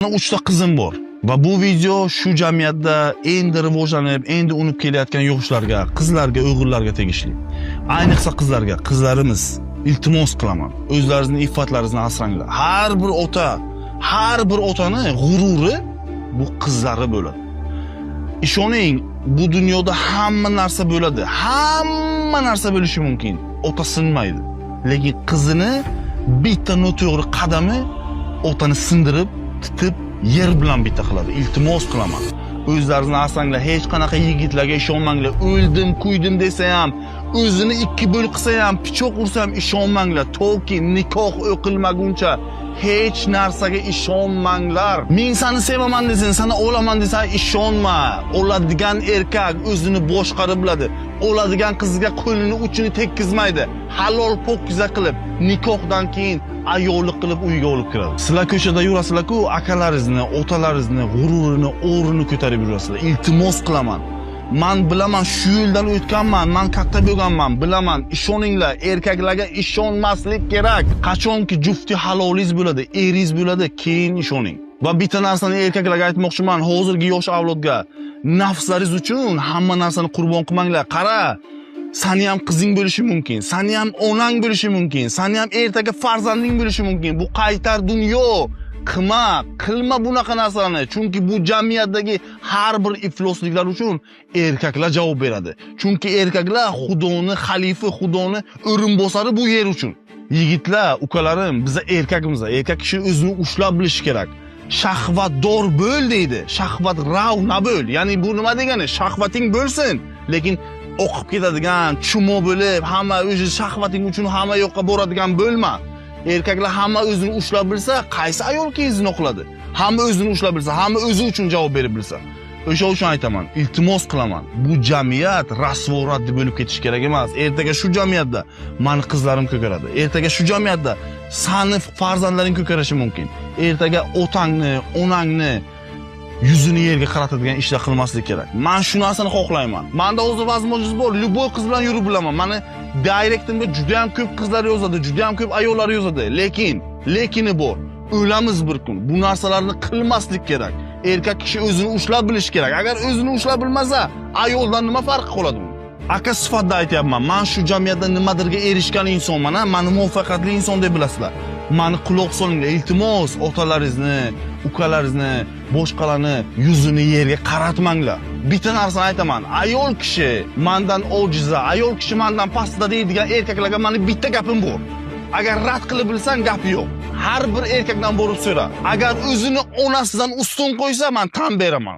3 ta qizim bor va bu video shu jamiyatda endi rivojlanib, endi unib kelayotgan yoshlarga, qizlarga, uyg'urlarga tegishli. Ayniqsa qizlarga, qizlarimiz, iltimos qilaman, o'zlaringizning iffatlaringizni asranglar. Har bir otani g'ururi bu qizlari bo'ladi. Ishoning, bu dunyoda hamma narsa bo'ladi. Hamma narsa bo'lishi mumkin. Ota sinmaydi. Lekin qizini bitta noto'g'ri qadami otani sindirib, titib, yer bilan bitta qiladi. Iltimos qilaman. O'zlaringizni asranglar, hech qanaqa yigitlarga ishonmanglar. O'ldim, kuydim desa ham, o'zini ikki bo'l qilsa ham, pichoq ursa ham ishonmanglar. Toki nikoh o'qilmaguncha hech narsaga ishonmanglar. Men seni sevaman desin, seni olaman desa ishonma. Oladigan erkak o'zini boshqarib biladi. Oladigan qizga qo'lini uchini tekkizmaydi. Halol pokiza qilib, nikohdan keyin ayollik qilib uyga olib kiradi. Sizlar ko'chada yurasizlar-ku, akalaringizni, otalaringizni g'ururini, o'rnini ko'tarib yurasizlar. Iltimos qilaman. Men bilaman, shu yo'ldan o'tganman, men katta bo'lganman, bilaman. Ishoninglar, erkaklarga ishonmaslik kerak. Qachonki jufti halolingiz bo'ladi, eringiz bo'ladi, keyin ishoning. Va bitta narsani erkaklarga aytmoqchiman, hozirgi yosh avlodga, nafslaringiz uchun hamma narsani qurbon qilmanglar. Qara, seni ham qizing bo'lishi mumkin, seni ham onang bo'lishi mumkin, seni ham ertaga farzanding bo'lishi mumkin. Bu qaytar dunyo. Qilma bunaqa narsani. Chunki bu jamiyatdagi har bir iflosliklar uchun erkaklar javob beradi. Chunki erkaklar Xudoni xalifa, Xudoni o'rinbosari bu yer uchun. Yigitlar, ukalarim, biz erkakmiz. Erkak kishi o'zini ushlab bilishi kerak. Shahvatdor bo'l deydi. Shahvat rav na bo'l. Ya'ni bu nima degani? Shahvating bo'lsin, lekin o'qib ketadigan, chumo bo'lib, hamma o'zi shahvating uchun hamma yoqqa boradigan bo'lma. Erkaklar hamma o'zini ushlab bilsa, qaysi ayol keyin zino qiladi? Hamma o'zini ushlab bilsa, hamma o'zi uchun javob berib bilsa. O'sha uchun aytaman, iltimos qilaman. Bu jamiyat rasvo-raddi bo'lib ketish kerak emas. Ertaga shu jamiyatda meni qizlarim ko'karadi. Ertaga shu jamiyatda seni farzandlaring ko'karishi mumkin. Ertaga otangni, onangni yuzini yerga qaratadigan ishlar qilmaslik kerak. Men shu narsani xohlayman. Menda o'zi vazmojiz bor, любой qiz bilan yurib bilaman. Meni direktimga juda ham ko'p qizlar yozadi, juda ham ko'p ayollar yozadi. Lekini bor. O'lamiz bir kun. Bu narsalarni qilmaslik kerak. Erkak kishi o'zini ushlab bilish kerak. Agar o'zini ushlab bilmasa, ayoldan nima farqi qoladi bu? Aka sifatida aytyapman. Men shu jamiyatda nimadirga erishgan insonman, meni muvaffaqiyatli inson deb bilasizlar. Meni quloq solinglar, iltimos, otalaringizni, ukalaringizni, boshqalarni yuzini yerga qaratmanglar. Bitta narsani aytaman, ayol kishi mendan ojiza, ayol kishi mendan pastda deydigan erkaklarga meni bitta gapim bor. Agar rad qilib bilsang, gapi yo'q. Har bir erkakdan borib so'ra. Agar o'zini onasidan ustun qo'ysa, men tan beraman.